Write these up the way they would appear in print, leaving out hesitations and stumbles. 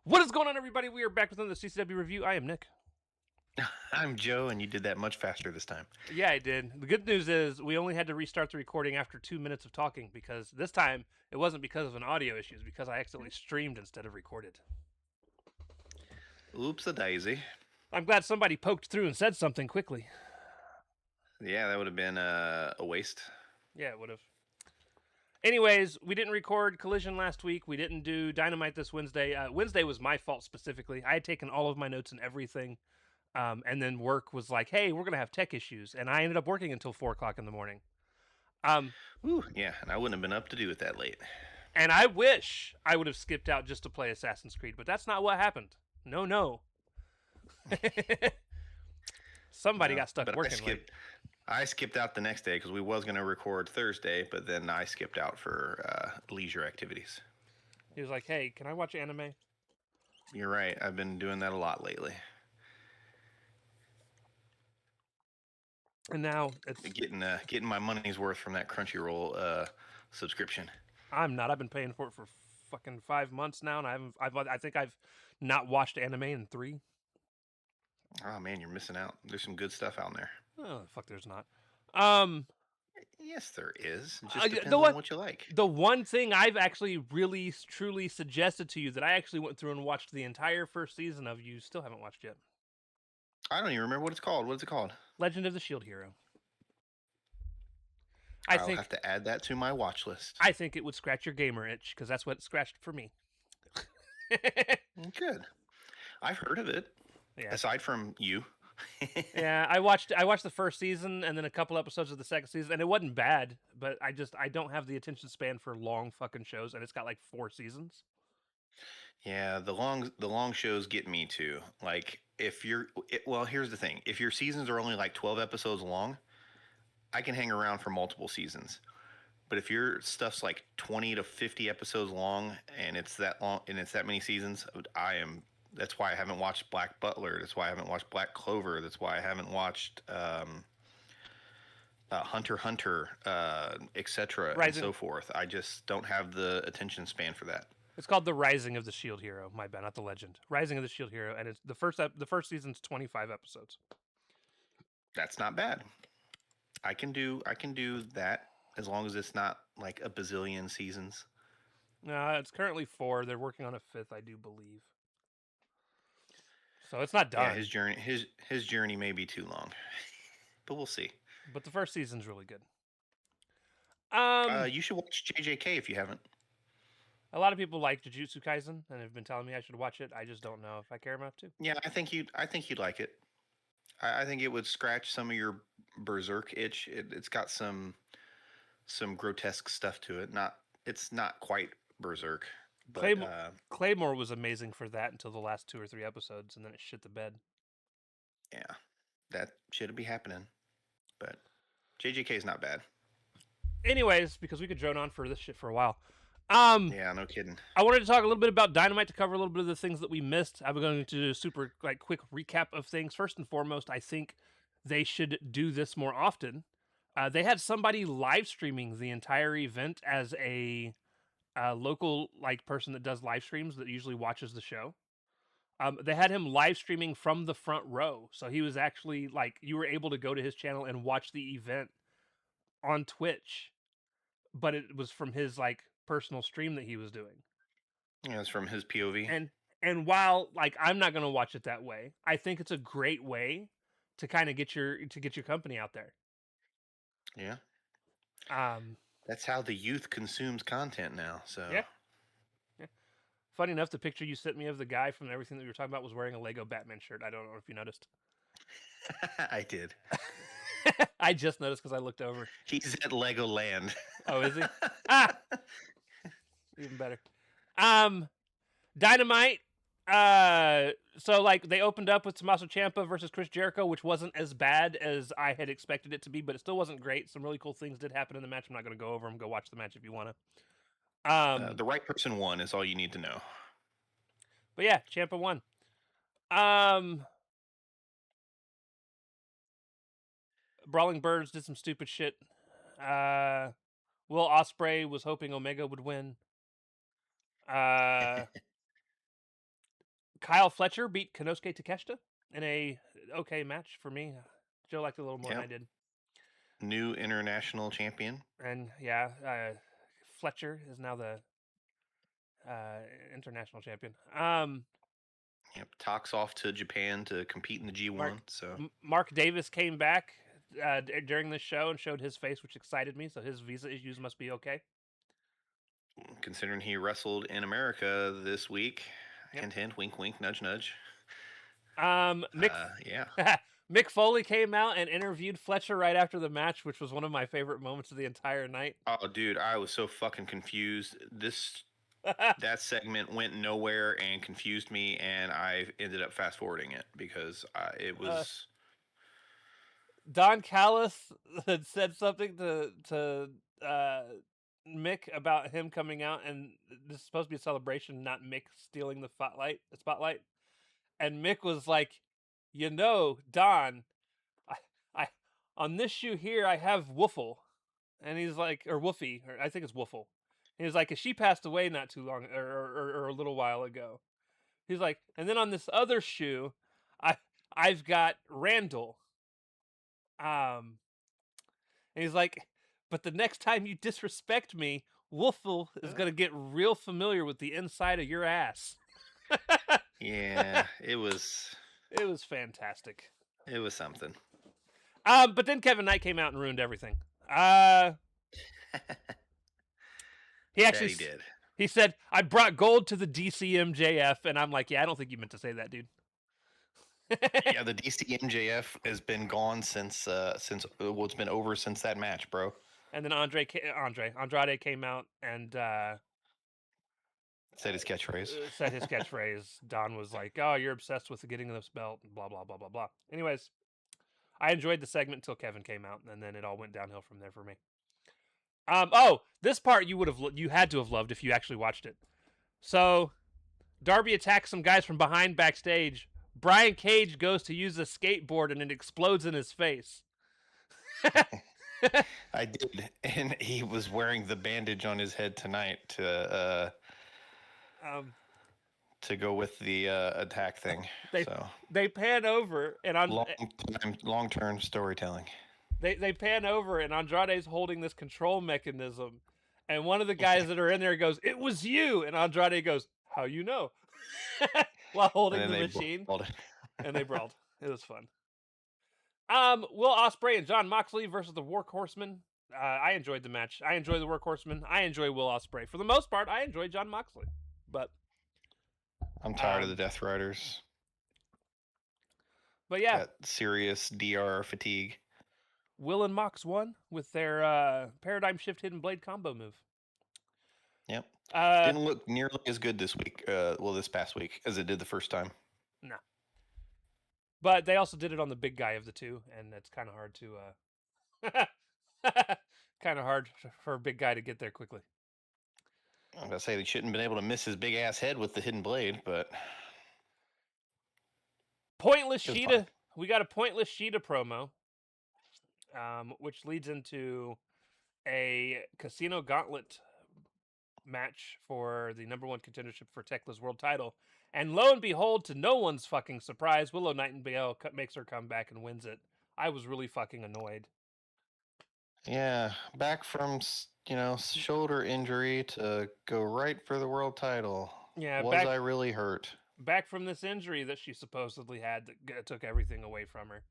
What is going on, everybody? We are back with another CCW review. I am Nick. I'm Joe, and you did that much faster this time. Yeah, I did. The good news is we only had to restart the recording after 2 minutes of talking because this time it wasn't because of an audio issue. It's because I accidentally streamed instead of recorded. Oops a daisy. I'm glad somebody poked through and said something quickly. Yeah, that would have been a waste. Yeah, it would have. Anyways, we didn't record Collision last week. We didn't do Dynamite this Wednesday. Wednesday was my fault specifically. I had taken all of my notes and everything. And then work was like, hey, we're going to have tech issues. And I ended up working until 4 o'clock in the morning. Ooh, yeah, and I wouldn't have been up to do it that late. And I wish I would have skipped out just to play Assassin's Creed, but that's not what happened. No. Somebody No, got stuck but working late. I skipped out the next day because we was going to record Thursday, but then I skipped out for leisure activities. He was like, hey, can I watch anime? You're right. I've been doing that a lot lately. And now it's Getting my money's worth from that Crunchyroll subscription. I'm not. I've been paying for it for fucking 5 months now, and I think I've not watched anime in 3. Oh man, you're missing out. There's some good stuff out there. Oh fuck, there's not. Um, Yes, there is. It just the depends on one what you like. the one thing I've actually really truly suggested to you that I actually went through and watched the entire first season of, you still haven't watched yet. I don't even remember what it's called. What is it called? Legend of the Shield Hero. I I'll think have to add that to my watch list. I think it would scratch your gamer itch because that's what it scratched for me. Good. I've heard of it. Yeah, Aside from you. yeah. I watched the first season and then a couple episodes of the second season, and it wasn't bad. But I don't have the attention span for long fucking shows, and it's got like 4 seasons. Yeah, the long shows get me too. Like if well, here's the thing. If your seasons are only like 12 episodes long, I can hang around for multiple seasons. But if your stuff's like 20 to 50 episodes long and it's that long and it's that many seasons, that's why I haven't watched Black Butler. That's why I haven't watched Black Clover. That's why I haven't watched Hunter x Hunter, etc. and Rising. so forth. I just don't have the attention span for that. It's called The Rising of the Shield Hero. My bad, not the Legend. Rising of the Shield Hero, and it's the first season's 25 episodes. That's not bad. I can do that as long as it's not like a bazillion seasons. It's currently 4. They're working on a 5th, I do believe. So it's not Yeah, done. his journey may be too long, but we'll see. But the first season's really good. You should watch JJK if you haven't. A lot of people like Jujutsu Kaisen and have been telling me I should watch it. I just don't know if I care enough to. Yeah, I think you'd like it. I think it would scratch some of your berserk itch. It's got some grotesque stuff to it. It's not quite berserk, but Claymore was amazing for that until the last 2 or 3 episodes, and then it shit the bed. yeah, that should be happening. But JJK is not bad. Anyways, because we could drone on for this shit for a while. Yeah, no kidding. I wanted to talk a little bit about Dynamite to cover a little bit of the things that we missed. I'm going to do a super quick recap of things. First and foremost, I think they should do this more often. They had somebody live streaming the entire event as a local person that does live streams that usually watches the show. They had him live streaming from the front row, so he was actually you were able to go to his channel and watch the event on Twitch, but it was from his personal stream that he was doing. Yeah, it's from his POV. And while I'm not going to watch it that way, I think it's a great way to kind of get your company out there. Yeah, Um, that's how the youth consumes content now. So yeah, yeah. Funny enough, the picture you sent me of the guy from everything that we were talking about was wearing a Lego Batman shirt. I don't know if you noticed. I did. I just noticed because I looked over. He's at Legoland. Oh, is he? Ah, even better. Um, Dynamite. So they opened up with Tommaso Ciampa versus Chris Jericho, which wasn't as bad as I had expected it to be, but it still wasn't great. Some really cool things did happen in the match. I'm not going to go over them. Go watch the match if you want to. The right person won is all you need to know. But yeah, Ciampa won. Brawling Birds did some stupid shit. Will Ospreay was hoping Omega would win. Kyle Fletcher beat Konosuke Takeshita in a okay match for me. Joe liked it a little more than I Yep. did. New international champion. And yeah, Fletcher is now the international champion. Yep. Talks off to Japan to compete in the G1. Mark So Mark Davis came back during this show and showed his face, which excited me. So his visa issues must be okay. considering he wrestled in America this week, Yep. hint hint, wink wink, nudge nudge. Yeah. Mick Foley came out and interviewed Fletcher right after the match, which was one of my favorite moments of the entire night. Oh, dude, I was so fucking confused. That segment went nowhere and confused me, and I ended up fast forwarding it because it was. Don Callis had said something to Mick about him coming out, and this is supposed to be a celebration, not Mick stealing the spotlight. And Mick was like, Don, I on this shoe here I have Woofle, and he's like, or Woofy, or I think it's Woofle. He was like, she passed away not too long, or a little while ago. He's like, and then on this other shoe, I've got Randall. And he's like, but the next time you disrespect me, Woofle is gonna get real familiar with the inside of your ass. Yeah, it was. It was fantastic. It was something. But then Kevin Knight came out and ruined everything. He actually he did. He said, "I brought gold to the DCMJF," and I'm like, "Yeah, I don't think you meant to say that, dude." Yeah, the DCMJF has been gone since well, it's been over since that match, bro. And then Andrade came out and said his catchphrase. Said his catchphrase. Don was like, "Oh, you're obsessed with getting this belt," and blah blah blah blah blah. Anyways, I enjoyed the segment until Kevin came out, and then it all went downhill from there for me. Oh, this part you had to have loved if you actually watched it. So, Darby attacks some guys from behind backstage. Brian Cage goes to use a skateboard and it explodes in his face. I did, and he was wearing the bandage on his head tonight to go with the attack thing. They pan over and on long-term storytelling. They pan over and Andrade's holding this control mechanism, and one of the guys that are in there goes, "It was you," and Andrade goes, "How you know?" While holding the machine, and they brawled. It was fun. Will Ospreay and Jon Moxley versus the War Horsemen. I enjoyed the match. I enjoy the War Horsemen. I enjoy Will Ospreay. For the most part, I enjoy Jon Moxley, but I'm tired of the Death Riders. But yeah, that serious DR fatigue. Will and Mox won with their paradigm shift hidden blade combo move. Yep. Didn't look nearly as good this week. This past week as it did the first time. No. But they also did it on the big guy of the two, and it's kind of hard to for a big guy to get there quickly. I'm gonna say they shouldn't have been able to miss his big ass head with the hidden blade, but Pointless Sheeta. We got a Pointless Sheeta promo, which leads into a Casino Gauntlet match for the #1 contendership for Tekla's world title. And lo and behold, to no one's fucking surprise, Willow Nightingale makes her comeback and wins it. I was really fucking annoyed. Yeah, back from, shoulder injury to go right for the world title. Yeah, was I really hurt? Back from this injury that she supposedly had that took everything away from her.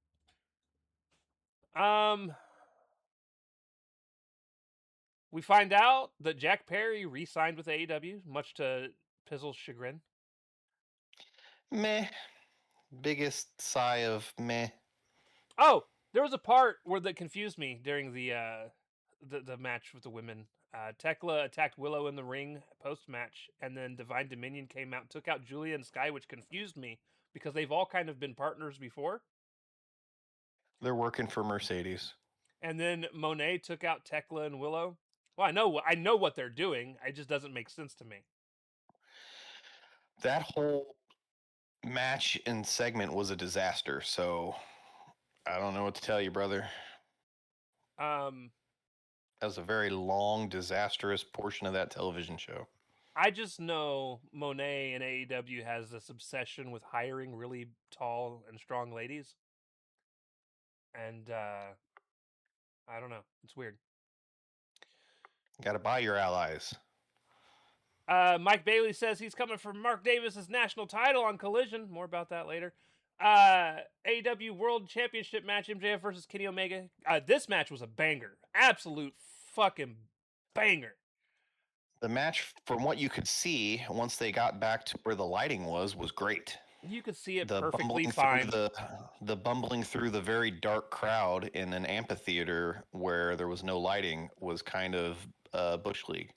We find out that Jack Perry re-signed with AEW, much to Pizzle's chagrin. Meh. Biggest sigh of meh. Oh, there was a part that confused me during the match with the women. Tekla attacked Willow in the ring post-match, and then Divine Dominion came out and took out Julia and Sky, which confused me because they've all kind of been partners before. They're working for Mercedes. And then Monet took out Tekla and Willow. Well, I know what they're doing. It just doesn't make sense to me. That whole match and segment was a disaster, so I don't know what to tell you, brother. That was a very long, disastrous portion of that television show. I just know Monet and AEW has this obsession with hiring really tall and strong ladies, and I don't know. It's weird. Got to buy your allies. Mike Bailey says he's coming for Mark Davis's national title on Collision. More about that later. AEW World Championship match, MJF versus Kenny Omega. This match was a banger. Absolute fucking banger. The match, from what you could see, once they got back to where the lighting was great. You could see it The perfectly bumbling fine. through the bumbling through the very dark crowd in an amphitheater where there was no lighting was kind of Bush League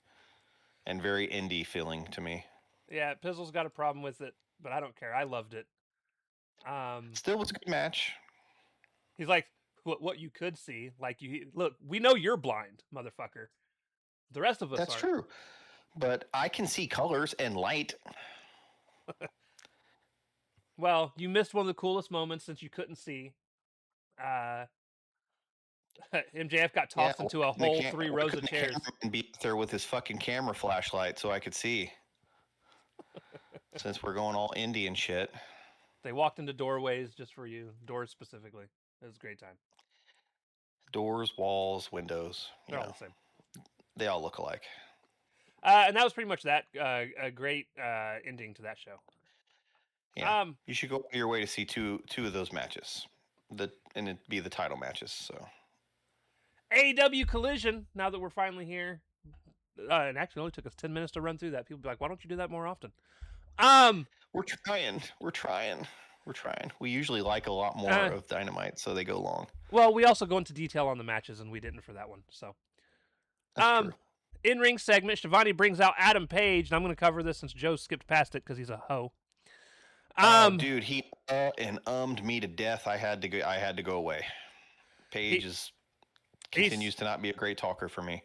and very indie feeling to me. Yeah, Pizzle's got a problem with it, but I don't care. I loved it. Still was a good match. He's like, what you could see, like you look. We know you're blind, motherfucker. The rest of us That's aren't. true, but I can see colors and light. Well, you missed one of the coolest moments since you couldn't see. MJF got tossed into a whole 3 rows of chairs. And be there with his fucking camera flashlight so I could see. Since we're going all indie and shit. They walked into doorways just for you. Doors specifically. It was a great time. Doors, walls, windows. They're all the same. They all look alike. And that was pretty much that. A great ending to that show. Yeah. You should go out of your way to see two of those matches. And it'd be the title matches. So AEW Collision, now that we're finally here. And actually only took us 10 minutes to run through that. People be like, why don't you do that more often? We're trying. We usually like a lot more of Dynamite, so they go long. Well, we also go into detail on the matches, and we didn't for that one. So, That's true. In-ring segment, Shivani brings out Adam Page, and I'm going to cover this since Joe skipped past it because he's a hoe. Dude, he and ummed me to death. I had to go away. Page continues to not be a great talker for me.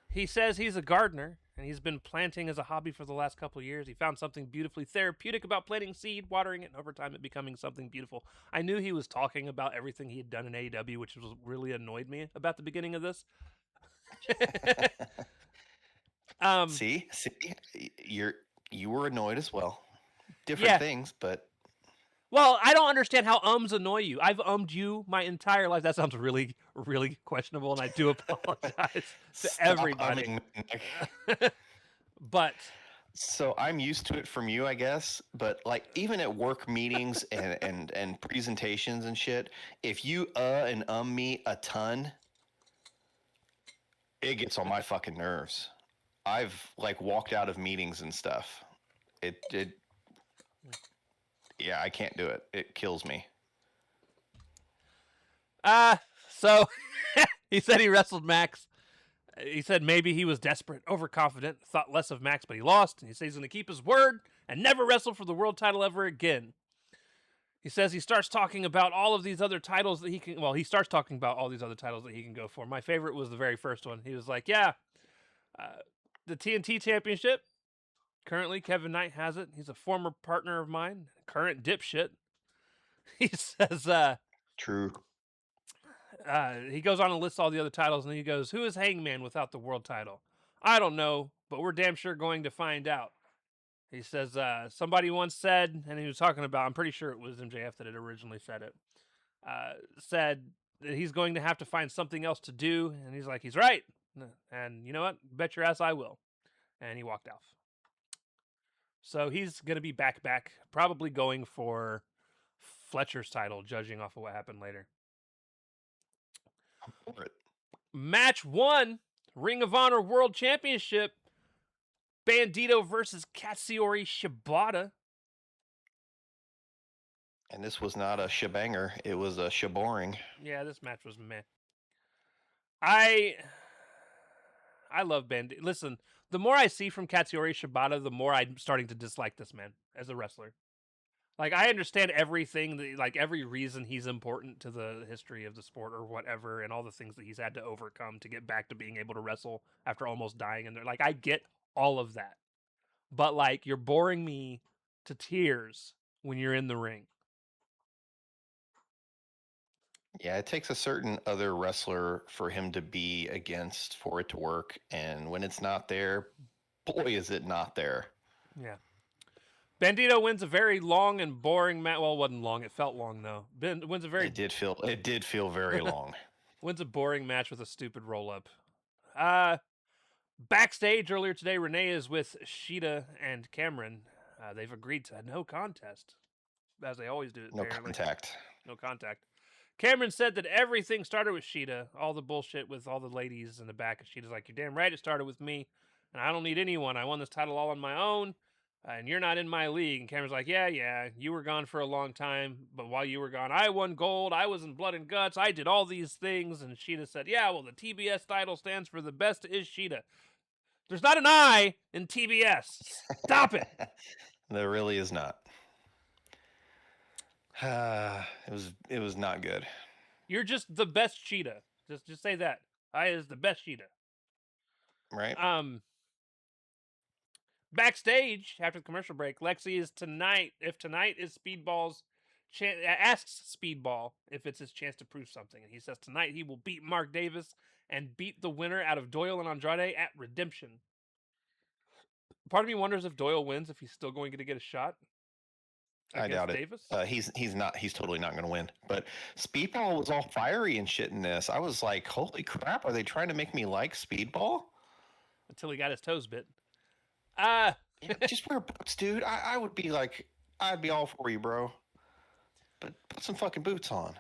He says he's a gardener, and he's been planting as a hobby for the last couple of years. He found something beautifully therapeutic about planting seed, watering it, and over time it becoming something beautiful. I knew he was talking about everything he had done in AEW, which was really annoyed me about the beginning of this. See, you were annoyed as well. Different things, but well, I don't understand how ums annoy you. I've ummed you my entire life. That sounds really, really questionable, and I do apologize to everybody. But so I'm used to it from you, I guess. But like even at work meetings and presentations and shit, if you and me a ton, it gets on my fucking nerves. I've like walked out of meetings and stuff. Yeah, I can't do it. It kills me. So he said he wrestled Max. He said maybe he was desperate, overconfident, thought less of Max, but he lost. And he says he's going to keep his word and never wrestle for the world title ever again. He says he starts talking about all of these other titles that he can. Well, he starts talking about all these other titles that he can go for. My favorite was the very first one. He was like, "Yeah, the TNT Championship. Currently, Kevin Knight has it. He's a former partner of mine, current dipshit." He says, "True." He goes on and lists all the other titles, and he goes, "Who is Hangman without the world title? I don't know, but we're damn sure going to find out." He says, somebody once said, and he was talking about, I'm pretty sure it was MJF that had originally said it, said that he's going to have to find something else to do, and he's like, he's right. And you know what? Bet your ass I will. And he walked off. So he's going to be back, probably going for Fletcher's title, judging off of what happened later. Match 1, Ring of Honor World Championship, Bandito versus Katsuyori Shibata. And this was not a shebanger, it was a shaboring. Yeah, this match was meh. I love Bandito. Listen, the more I see from Katsuyori Shibata, the more I'm starting to dislike this man as a wrestler. Like, I understand everything, like every reason he's important to the history of the sport or whatever, and all the things that he's had to overcome to get back to being able to wrestle after almost dying. And like, I get all of that. But like, you're boring me to tears when you're in the ring. Yeah, it takes a certain other wrestler for him to be against for it to work. And when it's not there, boy, is it not there. Yeah. Bandito wins a very long and boring match. Well, it wasn't long. It felt long though. Wins a very It did feel very long. wins a boring match with a stupid roll up. Backstage earlier today, Renee is with Sheeta and Cameron. They've agreed to no contest, as they always do. No Apparently. contact. No contact. Cameron said that everything started with Sheeta. All the bullshit with all the ladies in the back. And Sheeta's like, "You're damn right. It started with me, and I don't need anyone. I won this title all on my own, and you're not in my league." And Cameron's like, "Yeah, you were gone for a long time, but while you were gone, I won gold. I was in Blood and Guts. I did all these things." And Sheeta said, "Yeah, well, the TBS title stands for the best is Sheeta. There's not an I in TBS. Stop it." There really is not. It was not good. You're just the best Sheeta. Just say that. I is the best Sheeta. Right? Backstage after the commercial break, Lexi is tonight. If tonight is Speedball's chance, asks Speedball if it's his chance to prove something, and he says tonight he will beat Mark Davis and beat the winner out of Doyle and Andrade at Redemption. Part of me wonders if Doyle wins, if he's still going to get a shot. I doubt Davis? it. He's not. He's totally not going to win. But Speedball was all fiery and shit in this. I was like, holy crap! Are they trying to make me like Speedball? Until he got his toes bit. Just wear boots, dude. I would be like, I'd be all for you, bro. But put some fucking boots on.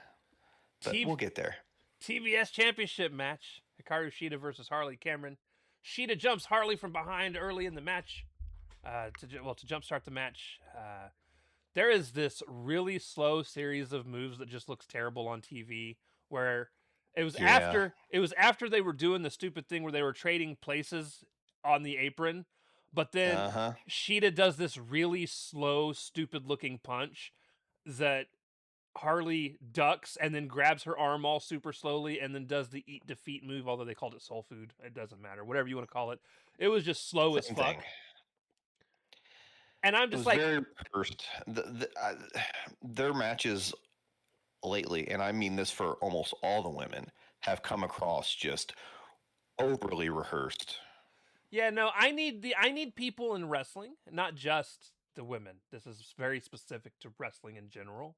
But we'll get there. TBS Championship match: Hikaru Shida versus Harley Cameron. Shida jumps Harley from behind early in the match. To jumpstart the match. There is this really slow series of moves that just looks terrible on TV. Where it was after they were doing the stupid thing where they were trading places on the apron, but then Shida does this really slow, stupid-looking punch that Harley ducks and then grabs her arm all super slowly and then does the eat defeat move, although they called it soul food. It doesn't matter. Whatever you want to call it. It was just slow as fuck. And I'm just like... very first. Their matches lately, and I mean this for almost all the women, have come across just overly rehearsed. Yeah, no, I need people in wrestling, not just the women. This is very specific to wrestling in general.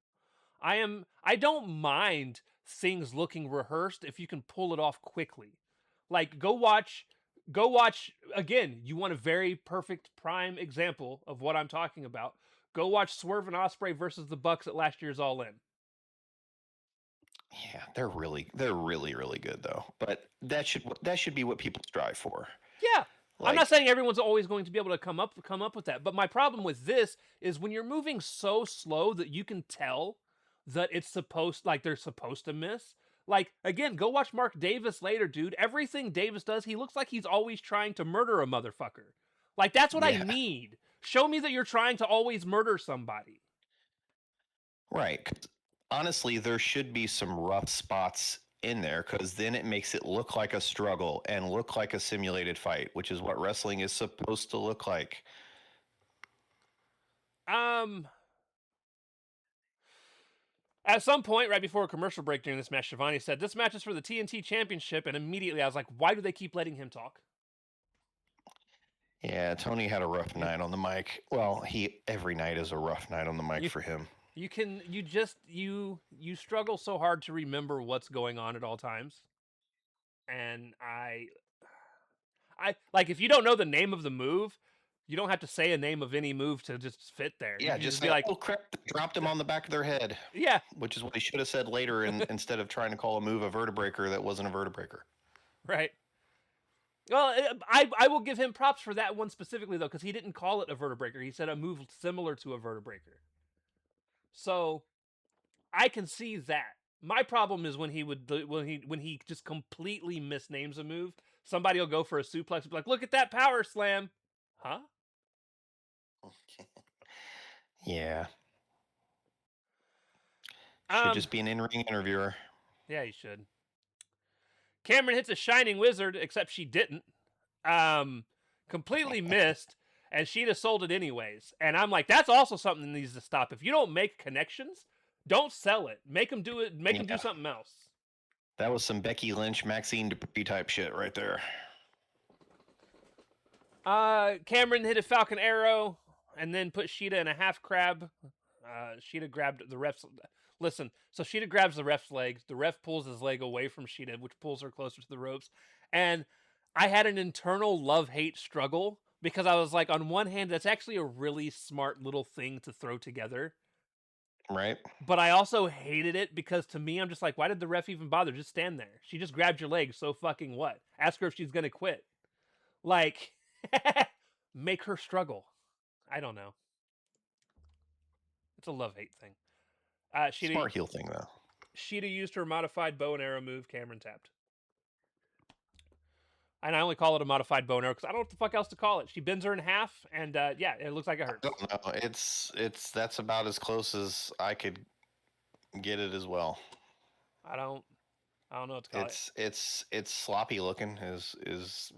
I don't mind things looking rehearsed if you can pull it off quickly. Like go watch again, you want a very perfect prime example of what I'm talking about. Go watch Swerve and Ospreay versus the Bucks at last year's All In. Yeah, they're really good though. But that should be what people strive for. Yeah. I'm not saying everyone's always going to be able to come up with that, but my problem with this is when you're moving so slow that you can tell that they're supposed to miss. Like, again, go watch Mark Davis later, dude. Everything Davis does, he looks like he's always trying to murder a motherfucker. Like, that's what I need. Show me that you're trying to always murder somebody. Right. Honestly, there should be some rough spots in there because then it makes it look like a struggle and look like a simulated fight, which is what wrestling is supposed to look like. At some point, right before a commercial break during this match, Shivani said, "This match is for the TNT Championship," and immediately I was like, why do they keep letting him talk? Yeah, Tony had a rough night on the mic. Well, every night is a rough night on the mic for him. You struggle so hard to remember what's going on at all times. And I like, if you don't know the name of the move, you don't have to say a name of any move to just fit there. Yeah, you just be like, oh crap, dropped him on the back of their head. Yeah. Which is what he should have said later instead of trying to call a move a vertebreaker that wasn't a vertebreaker. Right. Well, I will give him props for that one specifically, though, because he didn't call it a vertebreaker. He said a move similar to a vertebreaker. So I can see that. My problem is when he just completely misnames a move. Somebody will go for a suplex and be like, "Look at that power slam." Huh? Yeah. Should just be an in-ring interviewer. Yeah, he should. Cameron hits a Shining Wizard, except she didn't. Completely missed, and Sheeta sold it anyways. And I'm like, that's also something that needs to stop. If you don't make connections, don't sell it. Make them do it. Make them do something else. That was some Becky Lynch, Maxine Dupree type shit right there. Cameron hit a Falcon Arrow and then put Sheeta in a half crab. Sheeta grabbed the ref's. Listen, so Sheeta grabs the ref's leg. The ref pulls his leg away from Sheeta, which pulls her closer to the ropes. And I had an internal love-hate struggle because I was like, on one hand, that's actually a really smart little thing to throw together. Right? But I also hated it because to me, I'm just like, why did the ref even bother? Just stand there. She just grabbed your leg. So fucking what? Ask her if she's gonna quit. Like, make her struggle. I don't know. It's a love-hate thing. Smart heel thing, though. Sheeta used her modified bow and arrow move. Cameron tapped. And I only call it a modified bow and arrow because I don't know what the fuck else to call it. She bends her in half, and yeah, it looks like it I hurts. don't know. It's that's about as close as I could get it as well. I don't know what to call it. It's sloppy looking is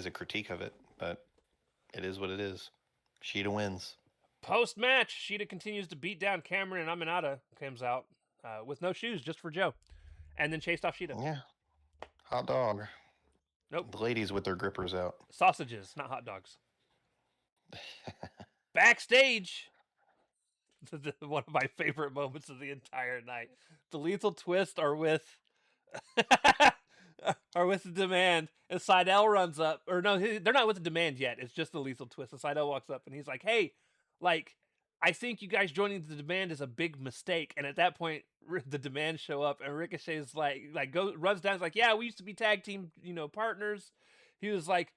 a critique of it, but it is what it is. Sheeta wins. Post-match, Sheeta continues to beat down Cameron, and Aminata comes out with no shoes, just for Joe, and then chased off Sheeta. Yeah. Hot dog. Nope. The ladies with their grippers out. Sausages, not hot dogs. Backstage, one of my favorite moments of the entire night. The Lethal Twist are with the Demand, and Seidel runs up. Or no, they're not with the Demand yet. It's just the Lethal Twist. And Seidel walks up, and he's like, hey, like, I think you guys joining the Demand is a big mistake. And at that point, the Demand show up, and Ricochet's runs down. He's like, yeah, we used to be tag team, partners. He was like,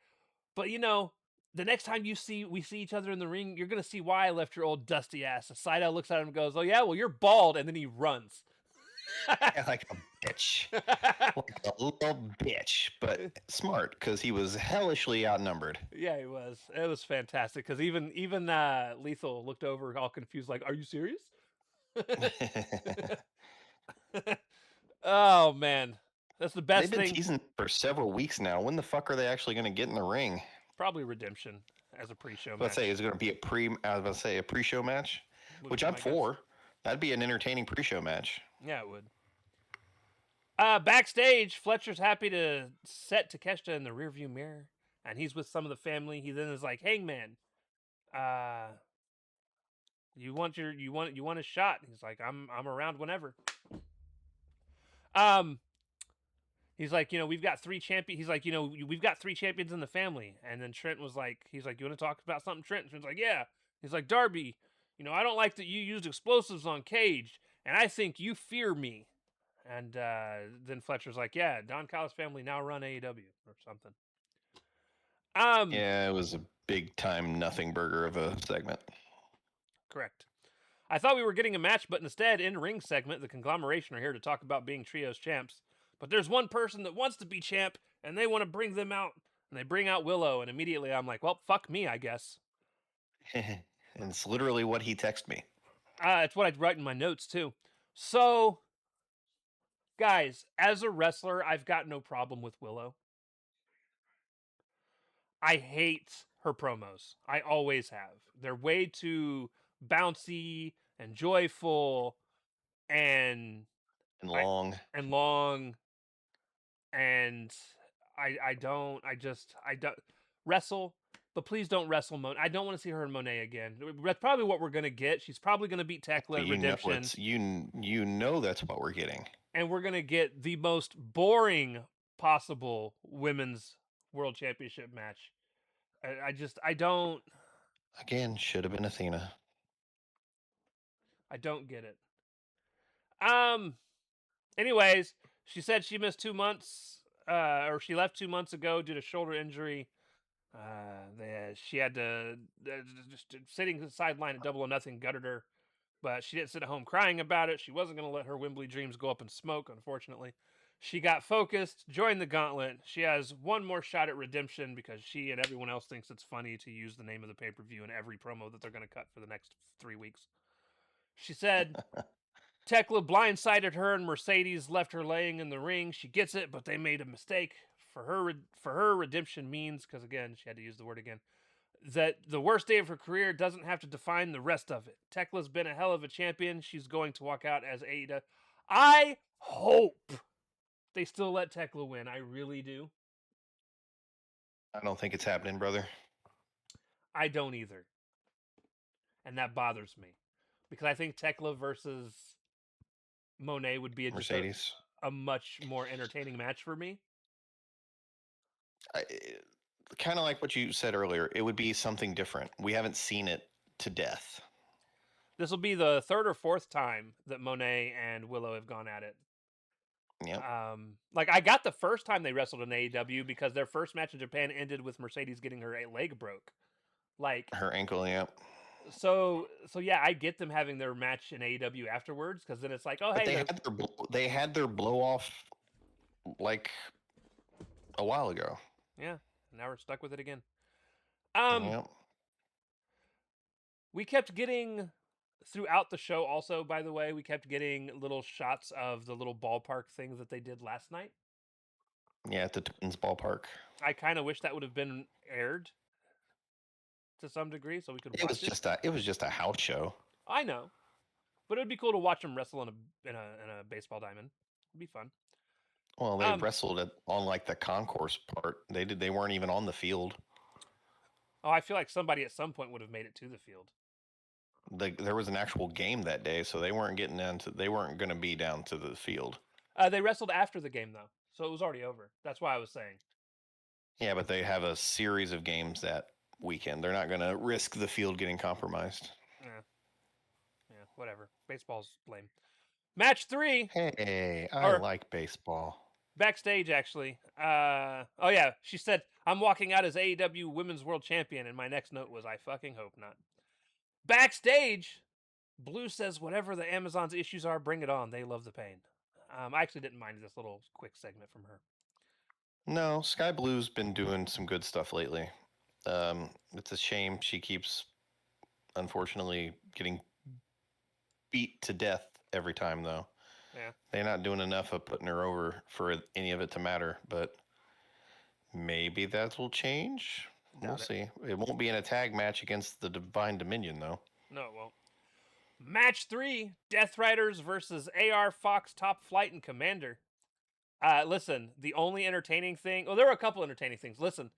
but the next time we see each other in the ring, you're gonna see why I left your old dusty ass. And Seidel looks at him and goes, oh yeah, well you're bald, and then he runs. Like a bitch. Like a little bitch, but smart because he was hellishly outnumbered. Yeah, he was. It was fantastic because even Lethal looked over all confused, like, "Are you serious?" Oh man, that's the best They've been thing. teasing for several weeks now. When the fuck are they actually going to get in the ring? Probably Redemption as a pre-show match. Let's say is it going to be a pre-show match, which I'm for. That'd be an entertaining pre-show match. Yeah, it would. Backstage, Fletcher's happy to set Takeshita in the rearview mirror, and he's with some of the family. He then is like, "Hangman, you want a shot?" He's like, "I'm around whenever." He's like, we've got 3 champions. He's like, we've got 3 champions in the family. And then Trent was like, he's like, you want to talk about something, Trent? And Trent's like, yeah. He's like, Darby, I don't like that you used explosives on Cage, and I think you fear me. And then Fletcher's like, yeah, Don Callis family now run AEW or something. Yeah, it was a big time nothing burger of a segment. Correct. I thought we were getting a match, but instead, in ring segment, the conglomeration are here to talk about being trios champs. But there's one person that wants to be champ, and they want to bring them out, and they bring out Willow, and immediately I'm like, well, fuck me, I guess. And it's literally what he texted me. It's what I'd write in my notes, too. So, guys, as a wrestler, I've got no problem with Willow. I hate her promos. I always have. They're way too bouncy and joyful and long. And I don't wrestle, but please don't wrestle Monet. I don't want to see her and Monet again. That's probably what we're gonna get. She's probably gonna beat Tekla at Redemption. You know that's what we're getting. And we're gonna get the most boring possible women's world championship match. I don't. Again, should have been Athena. I don't get it. Anyways, she said she missed 2 months, or she left 2 months ago due to shoulder injury. She had to just sitting the sideline at Double or Nothing gutted her, but she didn't sit at home crying about it. She wasn't going to let her Wembley dreams go up in smoke, unfortunately. She got focused, joined the gauntlet. She has one more shot at redemption because she and everyone else thinks it's funny to use the name of the pay-per-view in every promo that they're going to cut for the next 3 weeks. She said Tekla blindsided her and Mercedes left her laying in the ring. She gets it, but they made a mistake. For her, redemption means, because again, she had to use the word again, that the worst day of her career doesn't have to define the rest of it. Tekla's been a hell of a champion. She's going to walk out as AEW. I hope they still let Tekla win. I really do. I don't think it's happening, brother. I don't either. And that bothers me. Because I think Tekla versus Monet would be just Mercedes. a much more entertaining match for me. Kind of like what you said earlier. It would be something different. We haven't seen it to death. This will be the third or fourth time that Monet and Willow have gone at it. Yep. Like I got the first time they wrestled in AEW because their first match in Japan ended with Mercedes getting her leg broke. Like Her ankle, yep. so yeah, I get them having their match in AEW afterwards because then it's like, oh But hey, they had their blow off like a while ago. yeah, now we're stuck with it again. Yep. We kept getting throughout the show. Also, by the way, we kept getting little shots of the little ballpark things that they did last night. Yeah, at the Twins ballpark. I kind of wish that would have been aired to some degree so we could watch it. It was just a house show. I know, but it would be cool to watch them wrestle in a baseball diamond. It'd be fun. Well, they wrestled it on like the concourse part. They weren't even on the field. Oh, I feel like somebody at some point would have made it to the field. There was an actual game that day, so they weren't they weren't going to be down to the field. They wrestled after the game though, so it was already over. That's why I was saying. Yeah, but they have a series of games that weekend. They're not going to risk the field getting compromised. Yeah, whatever. Baseball's lame. Match 3. Hey, I like baseball. Backstage, actually. Oh yeah, she said, "I'm walking out as AEW Women's World Champion," and my next note was, "I fucking hope not." Backstage, Blue says, "Whatever the Amazon's issues are, bring it on. They love the pain." I actually didn't mind this little quick segment from her. No, Sky Blue's been doing some good stuff lately. It's a shame she keeps, unfortunately, getting beat to death every time, though. Yeah. They're not doing enough of putting her over for any of it to matter, but maybe that will change. We'll see. It won't be in a tag match against the Divine Dominion, though. No, it won't. Match 3, Death Riders versus AR Fox, Top Flight, and Commander. Listen, the only entertaining thing... Well, there were a couple entertaining things. Listen,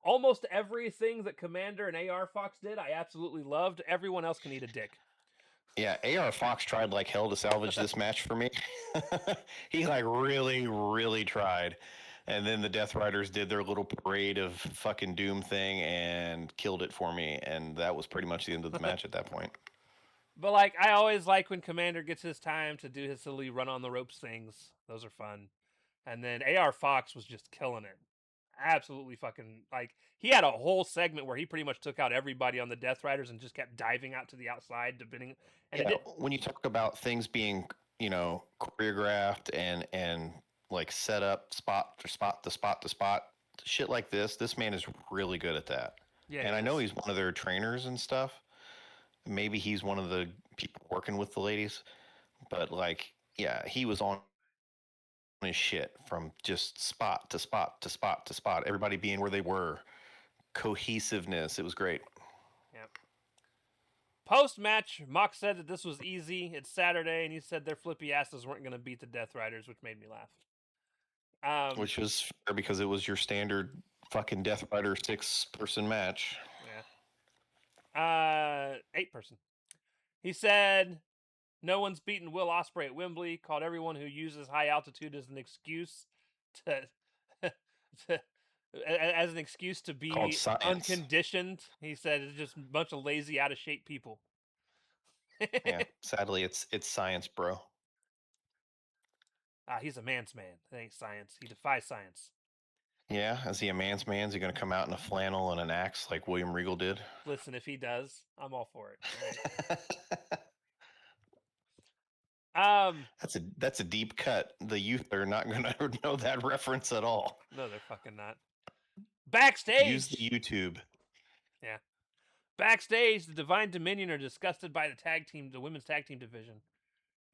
almost everything that Commander and AR Fox did, I absolutely loved. Everyone else can eat a dick. Yeah, AR Fox tried like hell to salvage this match for me. He like really, really tried. And then the Death Riders did their little parade of fucking doom thing and killed it for me. And that was pretty much the end of the match at that point. But like, I always like when Commander gets his time to do his silly run on the ropes things. Those are fun. And then AR Fox was just killing it. Absolutely fucking, like, he had a whole segment where he pretty much took out everybody on the Death Riders and just kept diving out to the outside, depending. And yeah, when you talk about things being, you know, choreographed and like set up spot to spot to spot to spot, shit like this man is really good at that. Yeah, and I know he's one of their trainers and stuff. Maybe he's one of the people working with the ladies, but like, yeah, he was on his shit from just spot to spot to spot to spot. Everybody being where they were, cohesiveness. It was great. Yep. Post match, Mox said that this was easy. It's Saturday, and he said their flippy asses weren't going to beat the Death Riders, which made me laugh. Which was fair because it was your standard fucking Death Rider 6-person match. Yeah. 8-person. He said no one's beaten Will Ospreay at Wembley. Called everyone who uses high altitude as an excuse as an excuse to be unconditioned. He said it's just a bunch of lazy, out of shape people. Yeah, sadly, it's science, bro. He's a man's man. It ain't science. He defies science. Yeah, is he a man's man? Is he going to come out in a flannel and an axe like William Regal did? Listen, if he does, I'm all for it. Right? That's a deep cut. The youth are not going to know that reference at all. No, they're fucking not. Backstage, use the YouTube. Yeah. Backstage, the Divine Dominion are disgusted by the women's tag team division.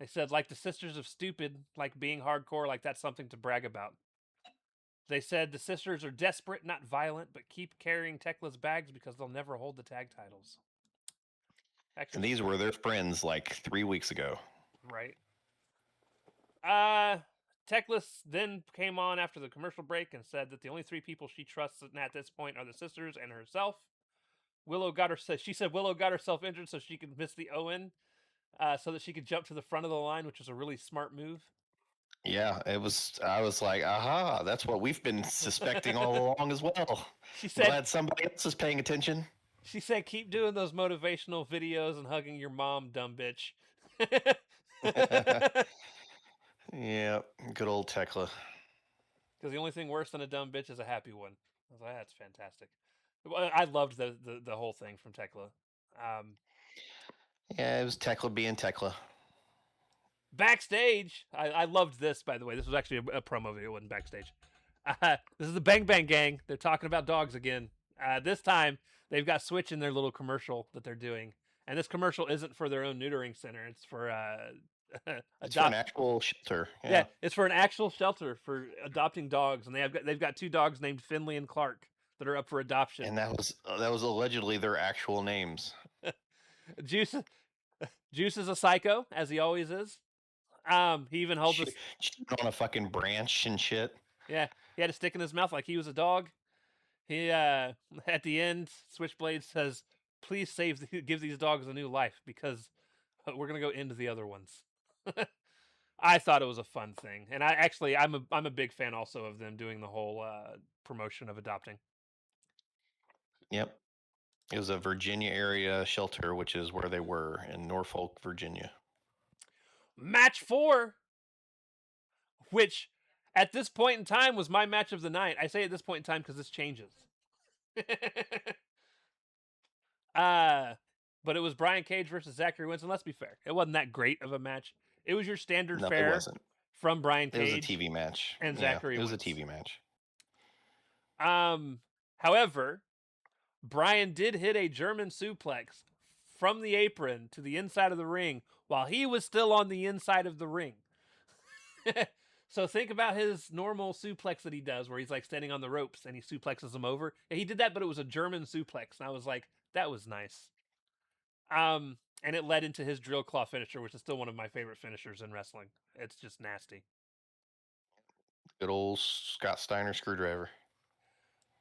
They said, like the Sisters of Stupid, like being hardcore, like that's something to brag about. They said the sisters are desperate, not violent, but keep carrying Tekla's bags because they'll never hold the tag titles. Actually, and these were their friends like 3 weeks ago. Right. Tekla then came on after the commercial break and said that the only 3 people she trusts at this point are the sisters and herself. She said Willow got herself injured so she could miss the Owen, so that she could jump to the front of the line, which was a really smart move. Yeah, it was. I was like, aha, that's what we've been suspecting all along as well. She said, Glad somebody else is paying attention. keep doing those motivational videos and hugging your mom, dumb bitch. Yeah, good old Tekla. Because the only thing worse than a dumb bitch is a happy one. I was like, that's fantastic. I loved the whole thing from Tekla. Yeah, it was Tekla being Tekla. Backstage, I loved this, by the way. This was actually a promo video, it wasn't backstage. This is the Bang Bang Gang. They're talking about dogs again. This time, they've got Switch in their little commercial that they're doing. And this commercial isn't for their own neutering center. It's for It's for an actual shelter. Yeah, it's for an actual shelter for adopting dogs, and they've got 2 dogs named Finley and Clark that are up for adoption. And that was allegedly their actual names. Juice is a psycho, as he always is. He even holds us on a fucking branch and shit. Yeah, he had a stick in his mouth like he was a dog. He at the end, Switchblade says, "Please give these dogs a new life because we're gonna go into the other ones." I thought it was a fun thing, and I'm a big fan also of them doing the whole promotion of adopting. Yep, it was a Virginia area shelter, which is where they were in Norfolk, Virginia. Match 4, which at this point in time was my match of the night. I say at this point in time because this changes. But it was Brian Cage versus Zachary Winston. Let's be fair, it wasn't that great of a match. It was your standard fare. It wasn't. From Brian Cage. It was a TV match. And Zachary. It was a TV match. However, Brian did hit a German suplex from the apron to the inside of the ring while he was still on the inside of the ring. So think about his normal suplex that he does where he's like standing on the ropes and he suplexes him over. And he did that, but it was a German suplex. And I was like, that was nice. And it led into his drill claw finisher, which is still one of my favorite finishers in wrestling. It's just nasty. Good old Scott Steiner screwdriver.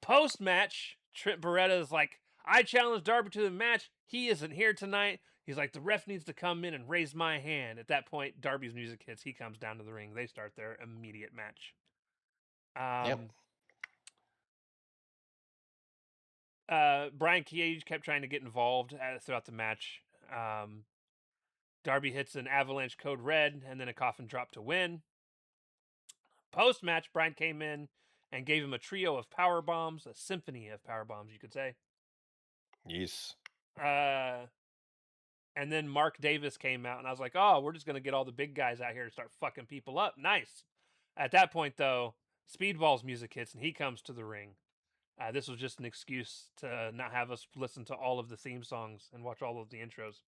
Post-match, Trent Beretta is like, I challenged Darby to the match. He isn't here tonight. He's like, the ref needs to come in and raise my hand. At that point, Darby's music hits. He comes down to the ring. They start their immediate match. Brian Cage kept trying to get involved throughout the match. Darby hits an Avalanche Code Red and then a coffin drop to win. Post-match, Brian came in and gave him a trio of power bombs, a symphony of power bombs, you could say. Yes. And then Mark Davis came out, and I was like, oh, we're just going to get all the big guys out here to start fucking people up. Nice. At that point, though, Speedball's music hits, and he comes to the ring. This was just an excuse to not have us listen to all of the theme songs and watch all of the intros.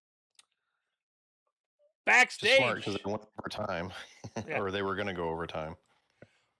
Backstage. Smart, because they went over time. Yeah. Or they were going to go over time.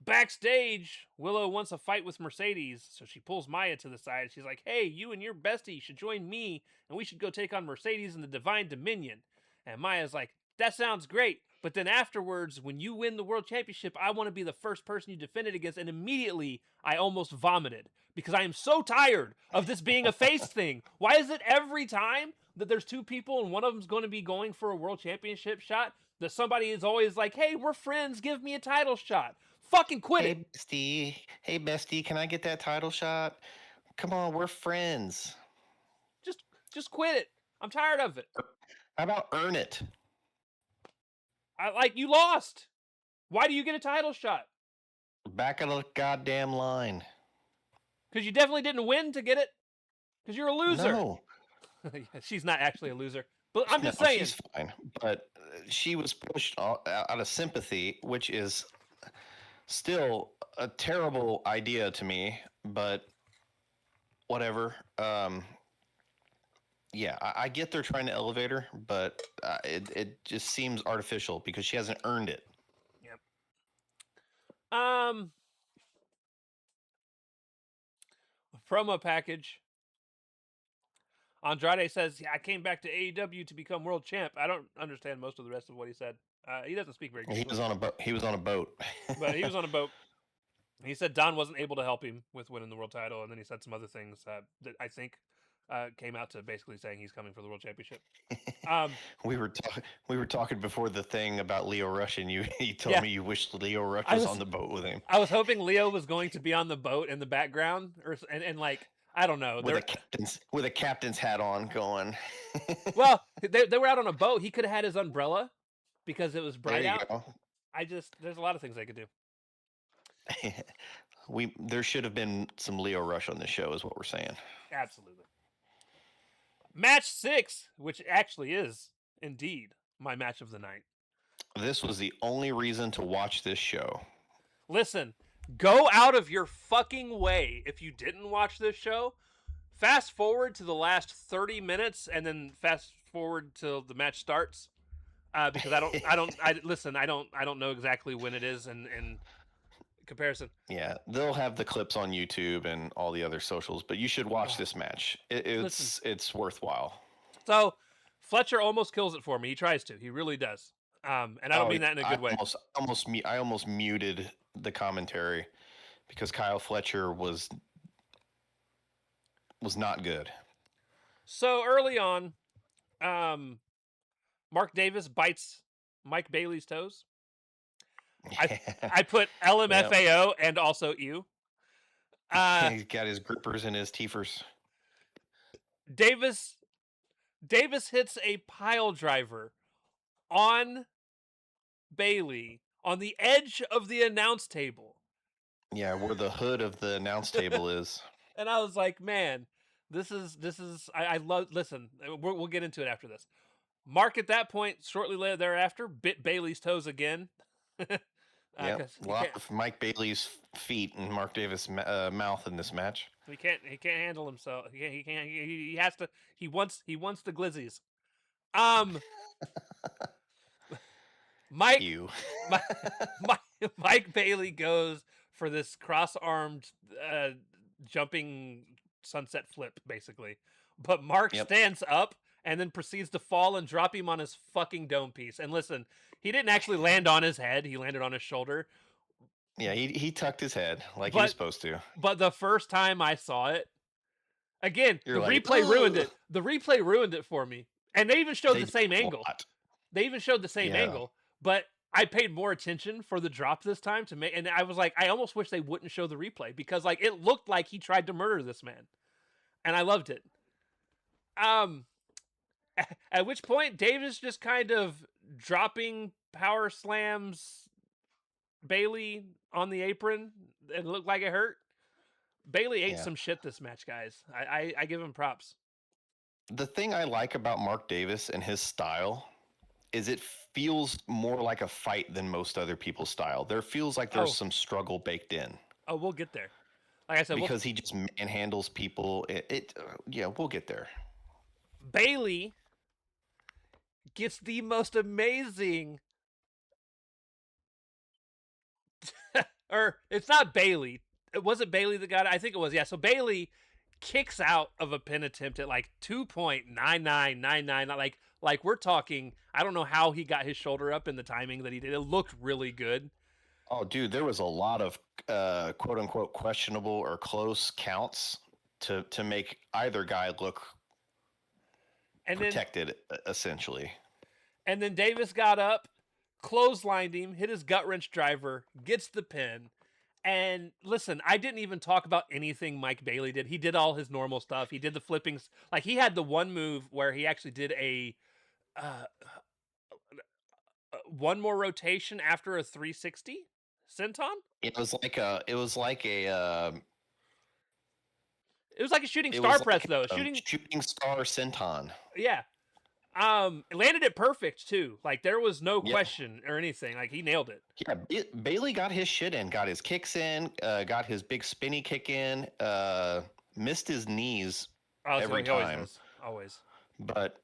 Backstage, Willow wants a fight with Mercedes, so she pulls Maya to the side. She's like, hey, you and your bestie should join me, and we should go take on Mercedes and the Divine Dominion. And Maya's like, that sounds great, but then afterwards, when you win the World Championship, I want to be the first person you defend it against. And immediately, I almost vomited, because I am so tired of this being a face thing. Why is it every time that there's 2 people and one of them's going to be going for a World Championship shot, that somebody is always like, hey, we're friends, give me a title shot? Fucking quit it. Bestie. Hey, bestie, can I get that title shot? Come on, we're friends. Just quit it. I'm tired of it. How about earn it? You lost. Why do you get a title shot? Back of the goddamn line. Because you definitely didn't win to get it. Because you're a loser. No. She's not actually a loser. But I'm just saying. She's fine. But she was pushed out of sympathy, which is still a terrible idea to me, but whatever. Yeah, I get they're trying to elevate her, but it just seems artificial because she hasn't earned it. Yep. Promo package. Andrade says, "Yeah, I came back to AEW to become world champ." I don't understand most of the rest of what he said. He doesn't speak very good He English, was on a boat. He was on a boat. but he was on a boat. He said Don wasn't able to help him with winning the world title, and then he said some other things that I think came out to basically saying he's coming for the world championship. we were talking before the thing about Leo Rush, and you told Yeah. me you wished Leo Rush I was was- on the boat with him I was hoping Leo was going to be on the boat in the background, and like I don't know. with a captain's hat on, going. Well, they were out on a boat. He could have had his umbrella because it was There bright you out. go. There's a lot of things they could do. There should have been some Leo Rush on this show, is what we're saying. Absolutely. Match 6, which actually is indeed my match of the night. This was the only reason to watch this show. Listen, go out of your fucking way if you didn't watch this show. Fast forward to the last 30 minutes and then fast forward till the match starts. Because I don't know exactly when it is in comparison. Yeah, they'll have the clips on YouTube and all the other socials, but you should watch this match. It's worthwhile. So Fletcher almost kills it for me. He tries to. He really does. And I don't mean that in a good way. I almost muted the commentary because Kyle Fletcher was not good. So early on, Mark Davis bites Mike Bailey's toes. I put LMFAO and also you. He's got his grippers and his teethers. Davis hits a pile driver on Bailey on the edge of the announce table. Yeah, where the hood of the announce table is. And I was like, man, this is I love. Listen, we'll get into it after this. Mark at that point, shortly later thereafter, bit Bailey's toes again. Yeah, a lot of Mike Bailey's feet and Mark Davis' mouth in this match. He can't handle himself. He has to. He wants the glizzies. Mike Mike Bailey goes for this cross-armed jumping sunset flip, basically. But Mark stands up and then proceeds to fall and drop him on his fucking dome piece. And listen, he didn't actually land on his head. He landed on his shoulder. Yeah, he tucked his head like he was supposed to. But the first time I saw it, again, replay ruined it. The replay ruined it for me. And they even showed the same angle. They even showed the same angle. But I paid more attention for the drop this time to make, and I was like, I almost wish they wouldn't show the replay because like it looked like he tried to murder this man. And I loved it. At which point Davis just kind of dropping power slams Bailey on the apron. It looked like it hurt. Bailey ate some shit this match, guys. I give him props. The thing I like about Mark Davis and his style is it feels more like a fight than most other people's style. There feels like there's some struggle baked in. Oh, we'll get there. Like I said, because he just manhandles people. We'll get there. Bailey gets the most amazing, or it's not Bailey. Was it Bailey that got it? I think it was. Yeah. So Bailey kicks out of a pin attempt at like 2.9999. Like we're talking. I don't know how he got his shoulder up in the timing that he did. It looked really good. Oh, dude, there was a lot of quote unquote questionable or close counts to make either guy look protected, essentially. And then Davis got up, clotheslined him, hit his gut wrench driver, gets the pin. And listen, I didn't even talk about anything Mike Bailey did. He did all his normal stuff. He did the flippings. Like he had the one move where he actually did a one more rotation after a 360 senton. It was like a shooting star press though. Shooting star senton. Yeah. Landed it perfect too. Like there was no question or anything. Like he nailed it. Yeah, Bailey got his shit in, got his kicks in, got his big spinny kick in, missed his knees every time. Always. But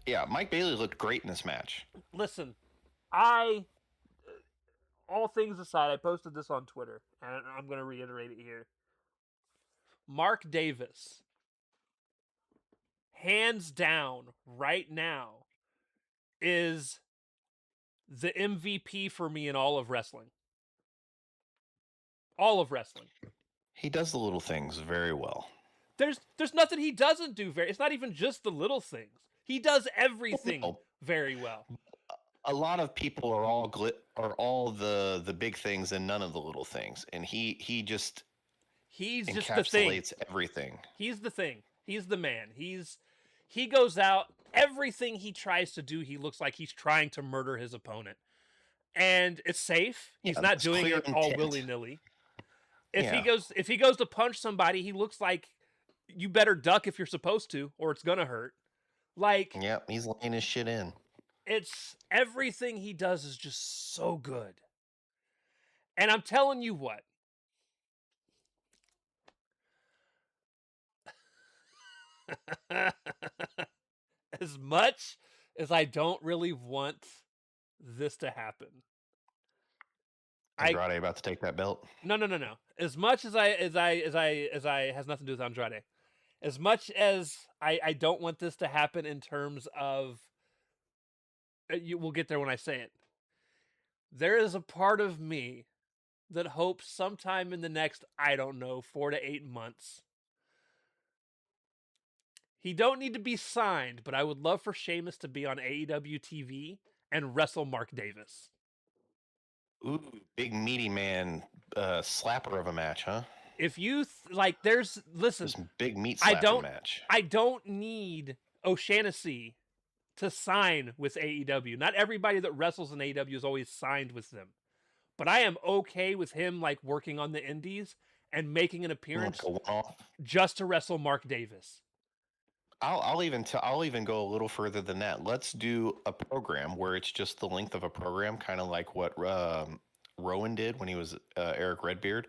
yeah, Mike Bailey looked great in this match. Listen, all things aside, I posted this on Twitter, and I'm going to reiterate it here. Mark Davis hands down, right now, is the MVP for me in all of wrestling. All of wrestling. He does the little things very well. There's nothing he doesn't do very. It's not even just the little things. He does everything No. very well. A lot of people are all the big things and none of the little things, and he just He's just the thing. encapsulates everything. He's the thing. He's the man. He goes out. Everything he tries to do, he looks like he's trying to murder his opponent, and it's safe. He's Yeah, not that's doing clear it all intent. willy nilly. If Yeah. he goes to punch somebody, he looks like you better duck if you're supposed to, or it's gonna hurt. Like, Yep, he's laying his shit in. it's everything he does is just so good. And I'm telling you what. As much as I don't really want this to happen. Andrade about to take that belt. No. As much as I has nothing to do with Andrade. As much as I don't want this to happen in terms of we'll get there when I say it. There is a part of me that hopes sometime in the next, I don't know, 4 to 8 months. He don't need to be signed, but I would love for Sheamus to be on AEW TV and wrestle Mark Davis. Ooh, big meaty man, slapper of a match, huh? If you listen, This big meat I slapping match. I don't need O'Shaughnessy to sign with AEW. Not everybody that wrestles in AEW is always signed with them. But I am okay with him like working on the indies and making an appearance just to wrestle Mark Davis. I'll even go a little further than that. Let's do a program where it's just the length of a program, kind of like what Rowan did when he was Eric Redbeard.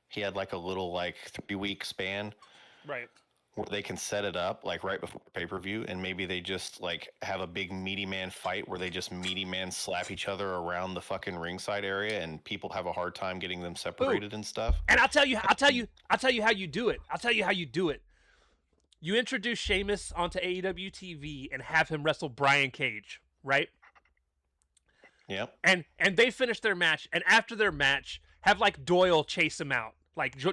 He had like a little 3-week span, right, where they can set it up like right before pay-per-view, and maybe they just have a big meaty man fight where they just meaty man slap each other around the fucking ringside area, and people have a hard time getting them separated and stuff. And I'll tell you how you do it. You introduce Sheamus onto AEW TV and have him wrestle Brian Cage, right? Yep. And they finish their match, and after their match, have Doyle chase him out.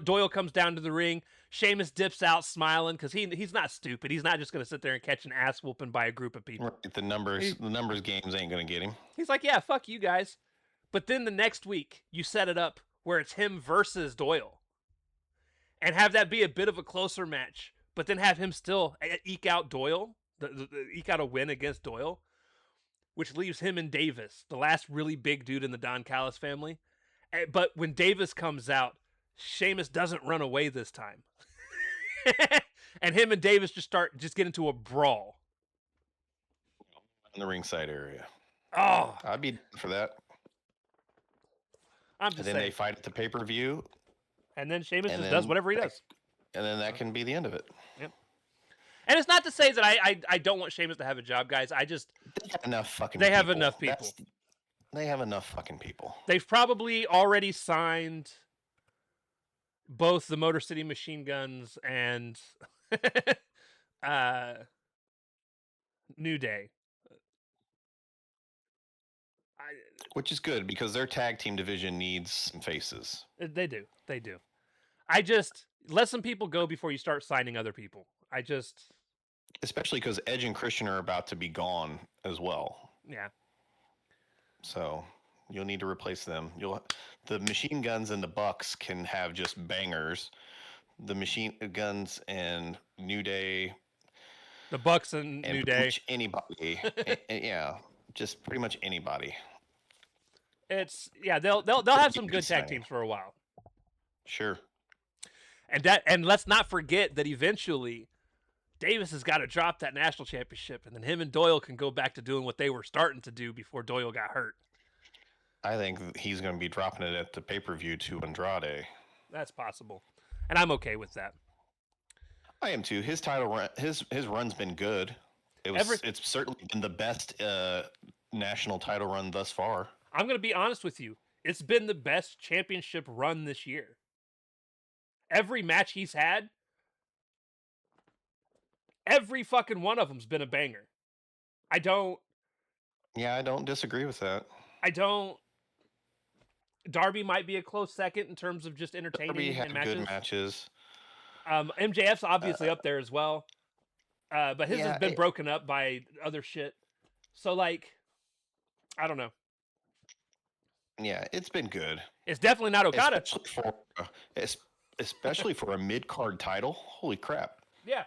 Doyle comes down to the ring, Sheamus dips out smiling because he's not stupid. He's not just going to sit there and catch an ass whooping by a group of people. Right. The numbers games ain't going to get him. He's like, yeah, fuck you guys. But then the next week, you set it up where it's him versus Doyle. And have that be a bit of a closer match. But then have him still eke out Doyle, eke out a win against Doyle, which leaves him and Davis, the last really big dude in the Don Callis family. But when Davis comes out, Sheamus doesn't run away this time. And him and Davis just get into a brawl. In the ringside area. Oh. I'd be down for that. I'm just and then saying. They fight at the pay-per-view. And then Sheamus just does whatever he does. And then that can be the end of it. Yep. And it's not to say that I don't want Sheamus to have a job, guys. I just... They have enough fucking They people. have enough people. They have enough fucking people. They've probably already signed both the Motor City Machine Guns and New Day. Which is good because their tag team division needs some faces. They do. I just let some people go before you start signing other people. Especially because Edge and Christian are about to be gone as well. Yeah. So you'll need to replace them. The Machine Guns and the Bucks can have just bangers. The Machine Guns and New Day. The Bucks and New Day. Anybody. Yeah, just pretty much anybody. They'll have some good tag teams for a while. Sure. And let's not forget that eventually Davis has got to drop that national championship, and then him and Doyle can go back to doing what they were starting to do before Doyle got hurt. I think he's going to be dropping it at the pay-per-view to Andrade. That's possible, and I'm okay with that. I am too. His title run, his run's been good. It's certainly been the best national title run thus far. I'm going to be honest with you. It's been the best championship run this year. Every match he's had, Every fucking one of them's been a banger. I don't. Yeah, I don't disagree with that. I don't. Darby might be a close second in terms of just Darby entertaining had in good matches. matches. MJF's obviously Uh, up there as well, but his has yeah, been broken up by other shit. So like, I don't know. yeah, it's been good, It's definitely not Okada. especially for a mid card title. Holy crap! Yeah,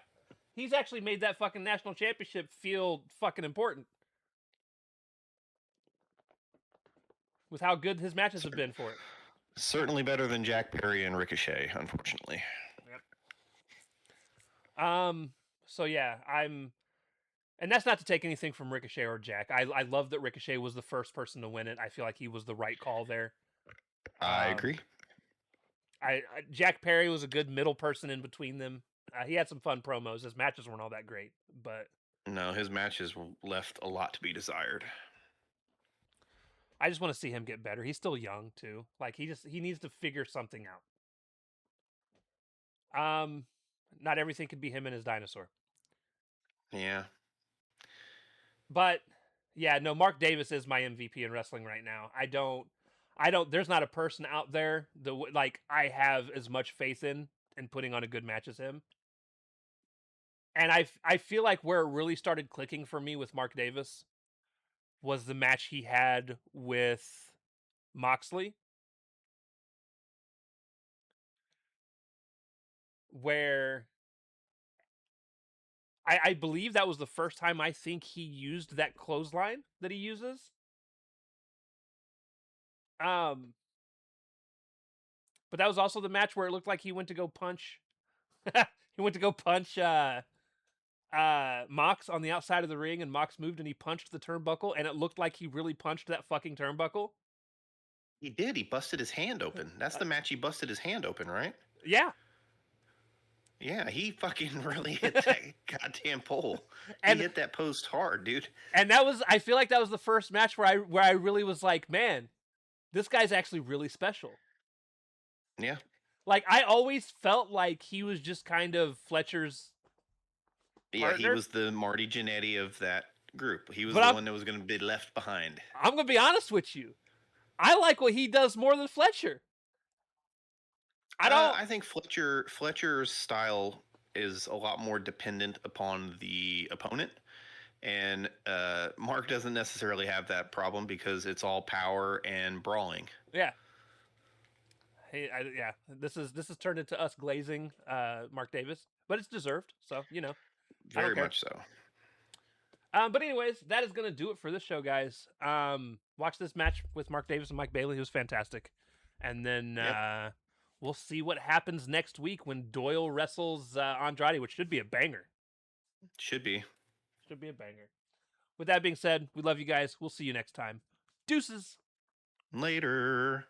he's actually made that fucking national championship feel fucking important with how good his matches have been for it. Certainly better than Jack Perry and Ricochet, unfortunately. So yeah, and that's not to take anything from Ricochet or Jack. I love that Ricochet was the first person to win it. I feel like he was the right call there. I agree. Jack Perry was a good middle person in between them. He had some fun promos. His matches weren't all that great, but No, his matches left a lot to be desired. I just want to see him get better. He's still young too. Like he needs to figure something out. Not everything could be him and his dinosaur. Yeah. But yeah, no, Mark Davis is my MVP in wrestling right now. I don't there's not a person out there that like I have as much faith in putting on a good match as him. And I feel like where it really started clicking for me with Mark Davis was the match he had with Moxley, where I believe that was the first time I think he used that clothesline that he uses. But that was also the match where it looked like he went to go punch. He went to go punch Mox on the outside of the ring, and Mox moved and he punched the turnbuckle, and it looked like he really punched that fucking turnbuckle. He did. He busted his hand open. That's the match he busted his hand open, right? Yeah. Yeah, he fucking really hit that goddamn pole. And he hit that post hard, dude. And that was, I feel like that was the first match where I really was like, man, this guy's actually really special. Yeah. Like I always felt like he was just kind of Fletcher's partner. Yeah, he was the Marty Jannetty of that group. He was the one that was going to be left behind. I'm going to be honest with you. I like what he does more than Fletcher. I think Fletcher's style is a lot more dependent upon the opponent, and Mark doesn't necessarily have that problem because it's all power and brawling. Yeah. Yeah. This is turned into us glazing Mark Davis, but it's deserved. So very much so. But anyways, that is going to do it for this show, guys. Watch this match with Mark Davis and Mike Bailey. It was fantastic. And then we'll see what happens next week when Doyle wrestles Andrade, which should be a banger. Should be a banger. With that being said, we love you guys. We'll see you next time. Deuces. Later.